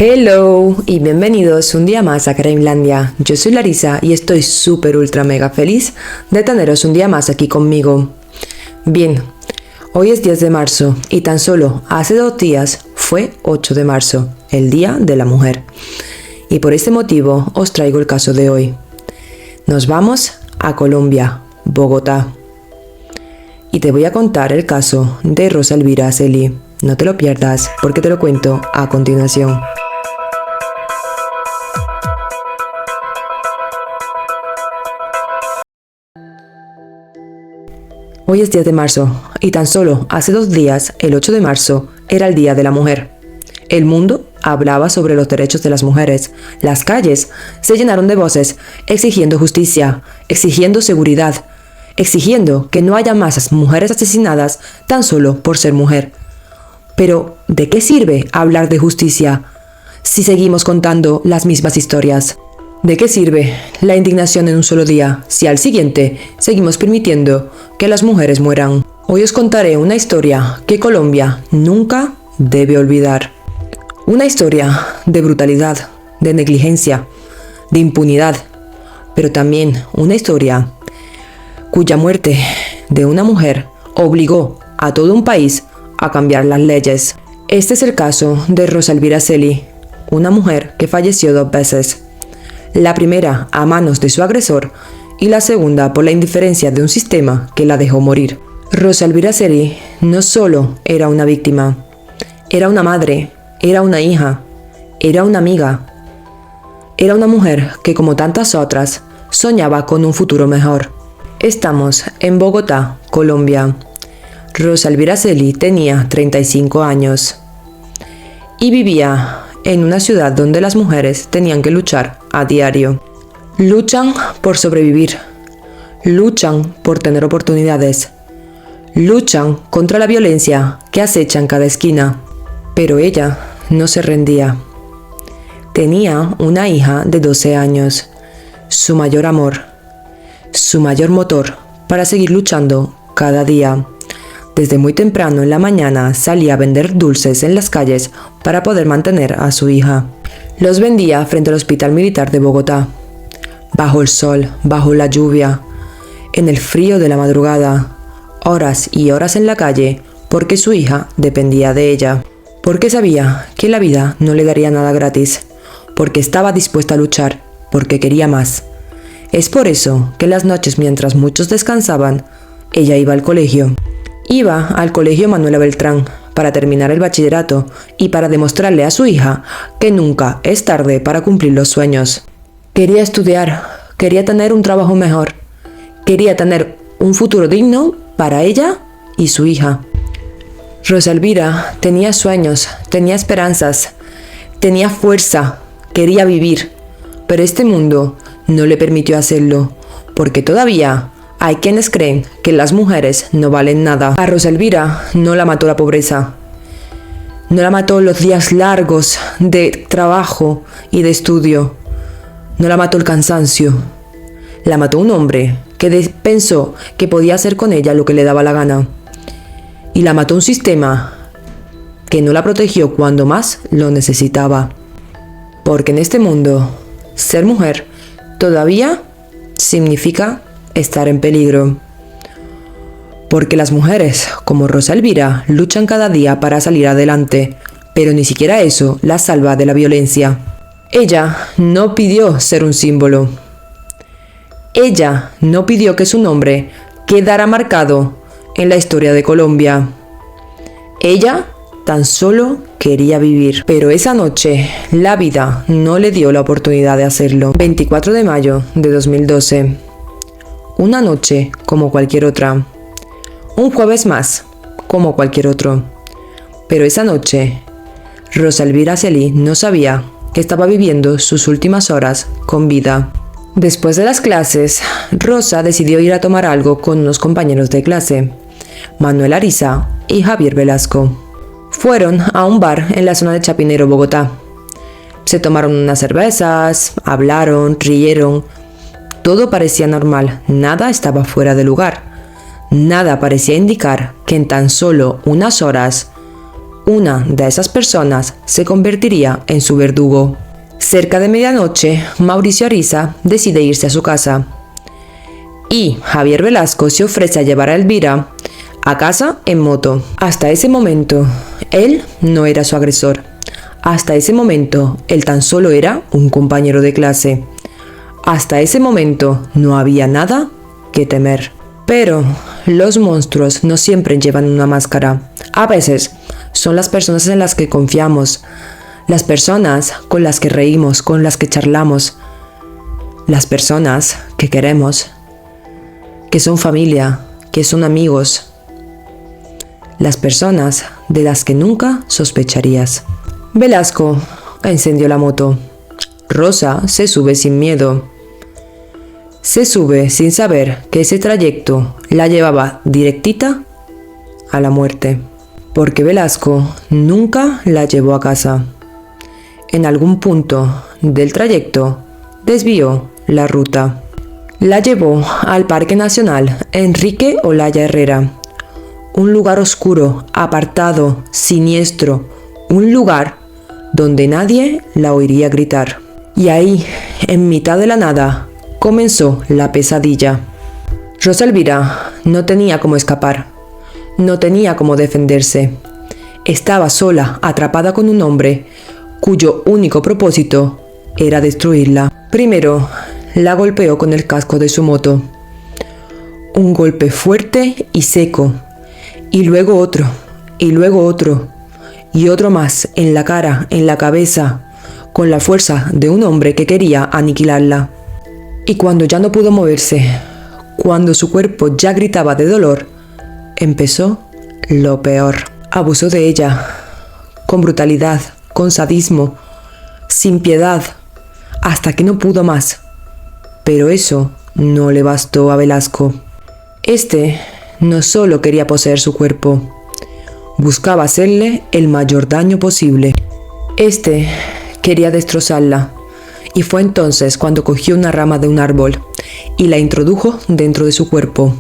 Hello y bienvenidos un día más a Crimelandia. Yo soy Larisa y estoy súper ultra mega feliz de teneros un día más aquí conmigo. Bien, hoy es 10 de marzo y tan solo hace 2 días fue 8 de marzo, el Día de la Mujer. Y por este motivo os traigo el caso de hoy. Nos vamos a Colombia, Bogotá. Y te voy a contar el caso de Rosa Elvira Celi. No te lo pierdas porque te lo cuento a continuación. Hoy es 10 de marzo y tan solo hace 2 días, el 8 de marzo, era el Día de la Mujer. El mundo hablaba sobre los derechos de las mujeres. Las calles se llenaron de voces exigiendo justicia, exigiendo seguridad, exigiendo que no haya más mujeres asesinadas tan solo por ser mujer. Pero, ¿de qué sirve hablar de justicia si seguimos contando las mismas historias? ¿De qué sirve la indignación en un solo día si al siguiente seguimos permitiendo que las mujeres mueran? Hoy os contaré una historia que Colombia nunca debe olvidar. Una historia de brutalidad, de negligencia, de impunidad, pero también una historia cuya muerte de una mujer obligó a todo un país a cambiar las leyes. Este es el caso de Rosa Elvira Celi, una mujer que falleció 2 veces. La primera a manos de su agresor y la segunda por la indiferencia de un sistema que la dejó morir. Rosa Elvira Celi no solo era una víctima, era una madre, era una hija, era una amiga. Era una mujer que, como tantas otras, soñaba con un futuro mejor. Estamos en Bogotá, Colombia. Rosa Elvira Celi tenía 35 años y vivía en una ciudad donde las mujeres tenían que luchar a diario. Luchan por sobrevivir, luchan por tener oportunidades, luchan contra la violencia que acecha en cada esquina. Pero ella no se rendía. Tenía una hija de 12 años, su mayor amor, su mayor motor para seguir luchando cada día. Desde muy temprano en la mañana salía a vender dulces en las calles para poder mantener a su hija. Los vendía frente al Hospital Militar de Bogotá, bajo el sol, bajo la lluvia, en el frío de la madrugada, horas y horas en la calle, porque su hija dependía de ella, porque sabía que la vida no le daría nada gratis, porque estaba dispuesta a luchar, porque quería más. Es por eso que las noches, mientras muchos descansaban, ella iba al colegio. Iba al colegio Manuela Beltrán para terminar el bachillerato y para demostrarle a su hija que nunca es tarde para cumplir los sueños. Quería estudiar, quería tener un trabajo mejor, quería tener un futuro digno para ella y su hija. Rosa Elvira tenía sueños, tenía esperanzas, tenía fuerza, quería vivir, pero este mundo no le permitió hacerlo, porque todavía hay quienes creen que las mujeres no valen nada. A Rosa Elvira no la mató la pobreza, no la mató los días largos de trabajo y de estudio, no la mató el cansancio, la mató un hombre que pensó que podía hacer con ella lo que le daba la gana. Y la mató un sistema que no la protegió cuando más lo necesitaba. Porque en este mundo, ser mujer todavía significa estar en peligro. Porque las mujeres, como Rosa Elvira, luchan cada día para salir adelante, pero ni siquiera eso la salva de la violencia. Ella no pidió ser un símbolo. Ella no pidió que su nombre quedara marcado en la historia de Colombia. Ella tan solo quería vivir, pero esa noche la vida no le dio la oportunidad de hacerlo. 24 de mayo de 2012. Una noche como cualquier otra. Un jueves más, como cualquier otro. Pero esa noche, Rosa Elvira Celi no sabía que estaba viviendo sus últimas horas con vida. Después de las clases, Rosa decidió ir a tomar algo con unos compañeros de clase, Manuel Ariza y Javier Velasco. Fueron a un bar en la zona de Chapinero, Bogotá. Se tomaron unas cervezas, hablaron, rieron. Todo parecía normal, nada estaba fuera de lugar. Nada parecía indicar que en tan solo unas horas Una de esas personas se convertiría en su verdugo. Cerca de medianoche, Mauricio Ariza decide irse a su casa. Y Javier Velasco se ofrece a llevar a Elvira a casa en moto. Hasta ese momento, él no era su agresor. Hasta ese momento, él tan solo era un compañero de clase. Hasta ese momento, no había nada que temer. Pero los monstruos no siempre llevan una máscara. A veces, son las personas en las que confiamos, las personas con las que reímos, con las que charlamos, las personas que queremos, que son familia, que son amigos, las personas de las que nunca sospecharías. Velasco encendió la moto. Rosa se sube sin miedo. Se sube sin saber que ese trayecto la llevaba directita a la muerte, porque Velasco nunca la llevó a casa. En algún punto del trayecto desvió la ruta. La llevó al Parque Nacional Enrique Olaya Herrera, un lugar oscuro, apartado, siniestro, un lugar donde nadie la oiría gritar. Y ahí, en mitad de la nada, comenzó la pesadilla. Rosa Elvira no tenía cómo escapar, no tenía cómo defenderse. Estaba sola, atrapada con un hombre cuyo único propósito era destruirla. Primero, la golpeó con el casco de su moto. Un golpe fuerte y seco, y luego otro, y luego otro, y otro más en la cara, en la cabeza, con la fuerza de un hombre que quería aniquilarla. Y cuando ya no pudo moverse, cuando su cuerpo ya gritaba de dolor, empezó lo peor. Abusó de ella, con brutalidad, con sadismo, sin piedad, hasta que no pudo más. Pero eso no le bastó a Velasco. Este no solo quería poseer su cuerpo, buscaba hacerle el mayor daño posible. Este quería destrozarla, y fue entonces cuando cogió una rama de un árbol y la introdujo dentro de su cuerpo.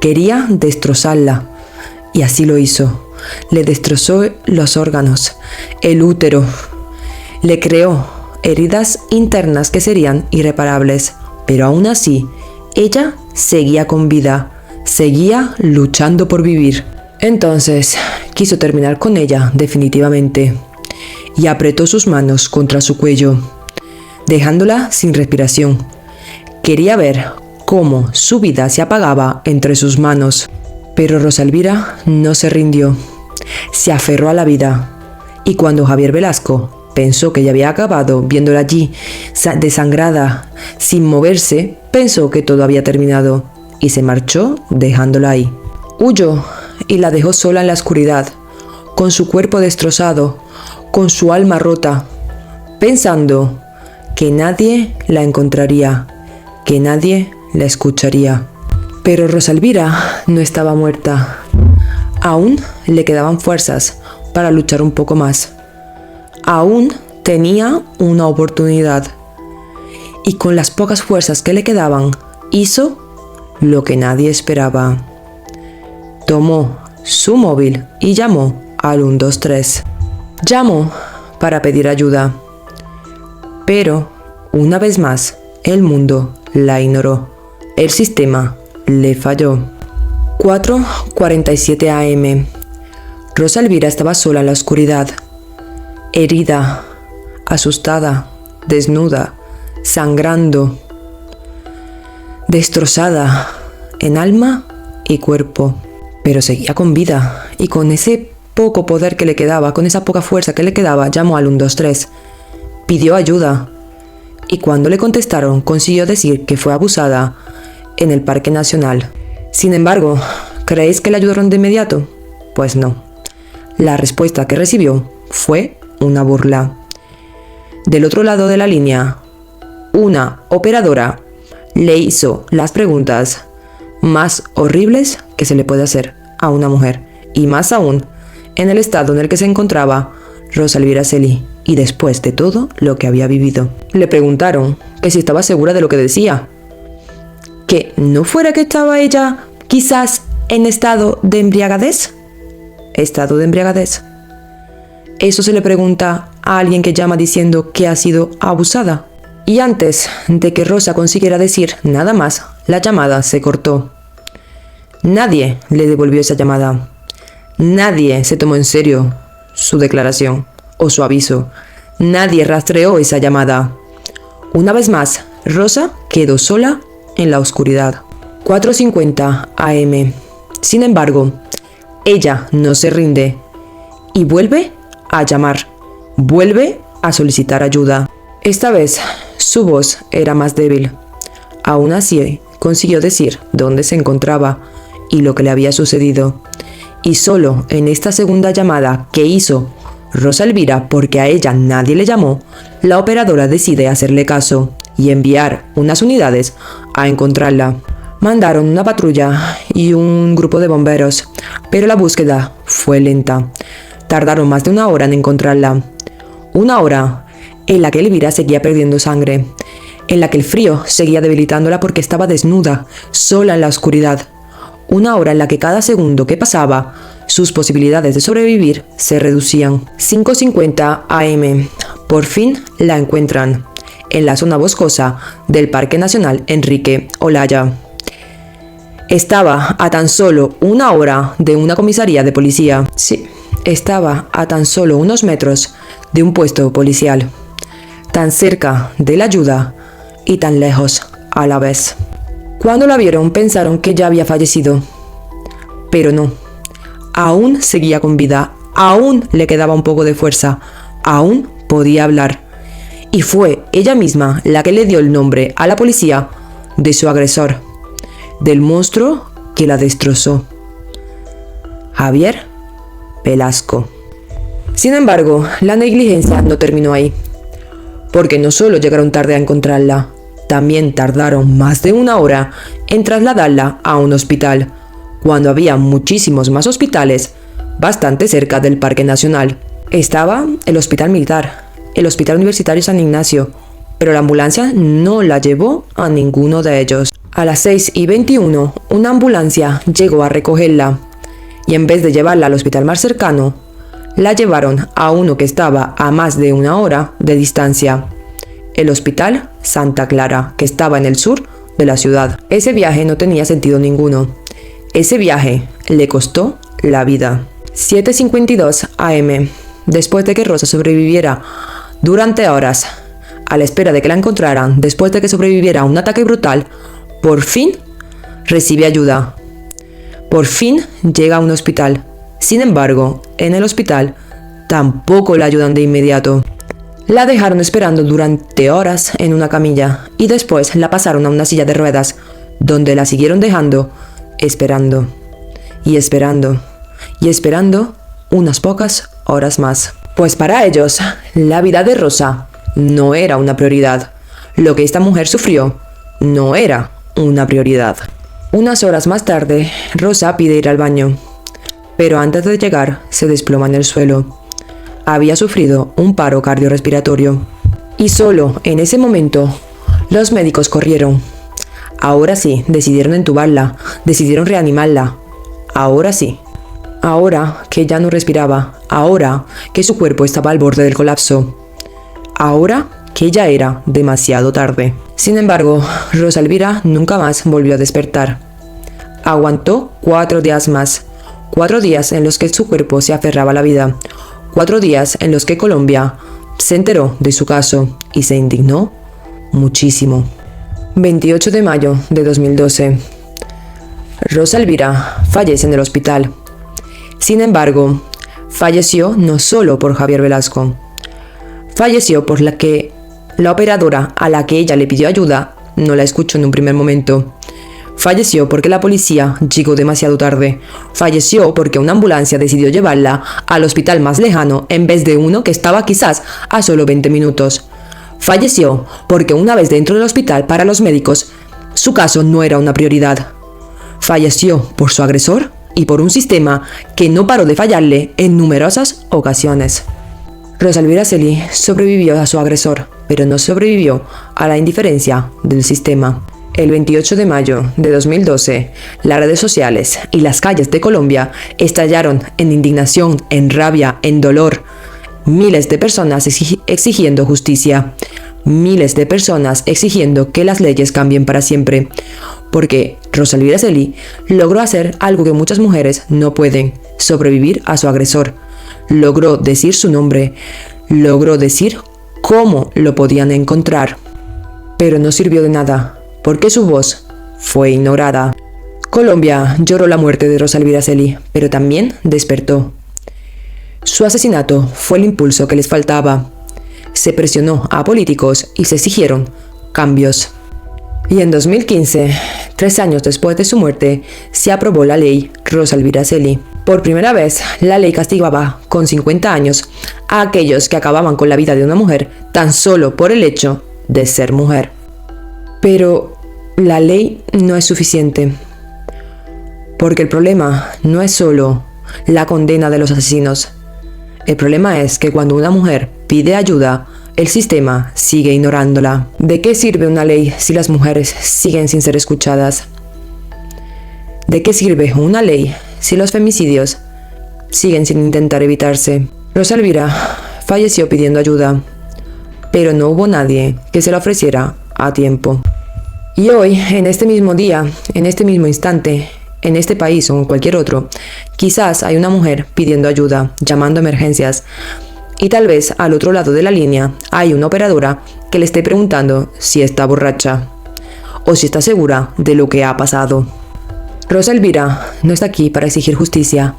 Quería destrozarla, y así lo hizo. Le destrozó los órganos, el útero, le creó heridas internas que serían irreparables, pero aún así, ella seguía con vida, seguía luchando por vivir. Entonces, quiso terminar con ella definitivamente, y apretó sus manos contra su cuello, dejándola sin respiración. Quería ver cómo su vida se apagaba entre sus manos. Pero Rosa Elvira no se rindió. Se aferró a la vida. Y cuando Javier Velasco pensó que ya había acabado, viéndola allí desangrada, sin moverse, pensó que todo había terminado y se marchó dejándola ahí. Huyó y la dejó sola en la oscuridad, con su cuerpo destrozado, con su alma rota, pensando que nadie la encontraría, que nadie la escucharía. Pero Rosa Elvira no estaba muerta. Aún le quedaban fuerzas para luchar un poco más. Aún tenía una oportunidad. Y con las pocas fuerzas que le quedaban, hizo lo que nadie esperaba. Tomó su móvil y llamó al 123. Llamó para pedir ayuda. Pero, una vez más, el mundo la ignoró. El sistema le falló. 4:47 a.m. Rosa Elvira estaba sola en la oscuridad, herida, asustada, desnuda, sangrando, destrozada en alma y cuerpo. Pero seguía con vida, y con ese poco poder que le quedaba, con esa poca fuerza que le quedaba, llamó al 123. Pidió ayuda, y cuando le contestaron, consiguió decir que fue abusada en el Parque Nacional. Sin embargo, ¿creéis que le ayudaron de inmediato? Pues no. La respuesta que recibió fue una burla. Del otro lado de la línea, una operadora le hizo las preguntas más horribles que se le puede hacer a una mujer, y más aún en el estado en el que se encontraba Rosa Elvira Celi, y después de todo lo que había vivido. Le preguntaron que si estaba segura de lo que decía, que no fuera que estaba ella quizás en estado de embriagadez. ¿Estado de embriagadez? Eso se le pregunta a alguien que llama diciendo que ha sido abusada. Y antes de que Rosa consiguiera decir nada más, la llamada se cortó. Nadie le devolvió esa llamada. Nadie se tomó en serio su declaración o su aviso. Nadie rastreó esa llamada. Una vez más, Rosa quedó sola en la oscuridad. 4:50 AM. Sin embargo, ella no se rinde y vuelve a llamar. Vuelve a solicitar ayuda. Esta vez, su voz era más débil. Aún así, consiguió decir dónde se encontraba y lo que le había sucedido. Y solo en esta segunda llamada que hizo Rosa Elvira, porque a ella nadie le llamó, la operadora decide hacerle caso y enviar unas unidades a encontrarla. Mandaron una patrulla y un grupo de bomberos, pero la búsqueda fue lenta. Tardaron más de 1 hora en encontrarla. 1 hora en la que Elvira seguía perdiendo sangre, en la que el frío seguía debilitándola porque estaba desnuda, sola en la oscuridad. 1 hora en la que cada segundo que pasaba, sus posibilidades de sobrevivir se reducían. 5:50 AM. Por fin la encuentran, en la zona boscosa del Parque Nacional Enrique Olaya. Estaba a tan solo 1 hora de una comisaría de policía. Sí, estaba a tan solo unos metros de un puesto policial. Tan cerca de la ayuda y tan lejos a la vez. Cuando la vieron pensaron que ya había fallecido. Pero no. Aún seguía con vida. Aún le quedaba un poco de fuerza. Aún podía hablar. Y fue ella misma la que le dio el nombre a la policía de su agresor. Del monstruo que la destrozó. Javier Velasco. Sin embargo, la negligencia no terminó ahí. Porque no solo llegaron tarde a encontrarla, también tardaron más de 1 hora en trasladarla a un hospital, cuando había muchísimos más hospitales bastante cerca del Parque Nacional. Estaba el Hospital Militar, el Hospital Universitario San Ignacio, pero la ambulancia no la llevó a ninguno de ellos. A las 6:21, una ambulancia llegó a recogerla, y en vez de llevarla al hospital más cercano, la llevaron a uno que estaba a más de 1 hora de distancia, el Hospital Santa Clara, que estaba en el sur de la ciudad. Ese viaje no tenía sentido ninguno. Ese viaje le costó la vida. 7:52 AM. Después de que Rosa sobreviviera durante horas, a la espera de que la encontraran, después de que sobreviviera a un ataque brutal, por fin recibe ayuda. Por fin llega a un hospital. Sin embargo, en el hospital tampoco la ayudan de inmediato. La dejaron esperando durante horas en una camilla y después la pasaron a una silla de ruedas, donde la siguieron dejando esperando y esperando y esperando unas pocas horas más. Pues para ellos, la vida de Rosa no era una prioridad. Lo que esta mujer sufrió no era una prioridad. Unas horas más tarde, Rosa pide ir al baño, pero antes de llegar se desploma en el suelo. Había sufrido un paro cardiorrespiratorio. Y solo en ese momento, los médicos corrieron. Ahora sí, decidieron entubarla, decidieron reanimarla. Ahora sí. Ahora que ya no respiraba, ahora que su cuerpo estaba al borde del colapso. Ahora que ya era demasiado tarde. Sin embargo, Rosa Elvira nunca más volvió a despertar. Aguantó 4 días más. 4 días en los que su cuerpo se aferraba a la vida. 4 días en los que Colombia se enteró de su caso y se indignó muchísimo. 28 de mayo de 2012. Rosa Elvira fallece en el hospital. Sin embargo, falleció no solo por Javier Velasco. Falleció por la que la operadora a la que ella le pidió ayuda no la escuchó en un primer momento. Falleció porque la policía llegó demasiado tarde. Falleció porque una ambulancia decidió llevarla al hospital más lejano en vez de uno que estaba quizás a solo 20 minutos. Falleció porque una vez dentro del hospital para los médicos, su caso no era una prioridad. Falleció por su agresor y por un sistema que no paró de fallarle en numerosas ocasiones. Rosa Elvira Celi sobrevivió a su agresor, pero no sobrevivió a la indiferencia del sistema. El 28 de mayo de 2012, las redes sociales y las calles de Colombia estallaron en indignación, en rabia, en dolor, Miles de personas exigiendo justicia. Miles de personas exigiendo que las leyes cambien para siempre. Porque Rosa Elvira Celi logró hacer algo que muchas mujeres no pueden: sobrevivir a su agresor. Logró decir su nombre. Logró decir cómo lo podían encontrar. Pero no sirvió de nada, porque su voz fue ignorada. Colombia lloró la muerte de Rosa Elvira Celi, pero también despertó. Su asesinato fue el impulso que les faltaba. Se presionó a políticos y se exigieron cambios. Y en 2015, 3 años después de su muerte, se aprobó la ley Rosa Elvira Celi. Por primera vez, la ley castigaba con 50 años a aquellos que acababan con la vida de una mujer tan solo por el hecho de ser mujer. Pero la ley no es suficiente, porque el problema no es solo la condena de los asesinos. El problema es que cuando una mujer pide ayuda, el sistema sigue ignorándola. ¿De qué sirve una ley si las mujeres siguen sin ser escuchadas? ¿De qué sirve una ley si los femicidios siguen sin intentar evitarse? Rosa Elvira falleció pidiendo ayuda, pero no hubo nadie que se la ofreciera a tiempo. Y hoy, en este mismo día, en este mismo instante, en este país o en cualquier otro, quizás hay una mujer pidiendo ayuda, llamando a emergencias, y tal vez al otro lado de la línea hay una operadora que le esté preguntando si está borracha o si está segura de lo que ha pasado. Rosa Elvira no está aquí para exigir justicia,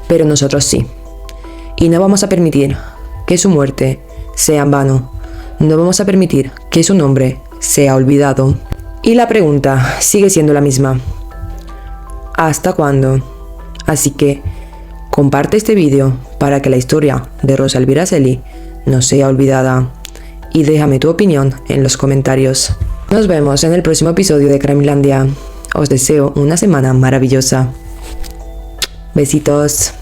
pero nosotros sí. Y no vamos a permitir que su muerte sea en vano. No vamos a permitir que su nombre sea olvidado. Y la pregunta sigue siendo la misma: ¿hasta cuándo? Así que comparte este vídeo para que la historia de Rosa Elvira Celi no sea olvidada. Y déjame tu opinión en los comentarios. Nos vemos en el próximo episodio de Crimelandia. Os deseo una semana maravillosa. Besitos.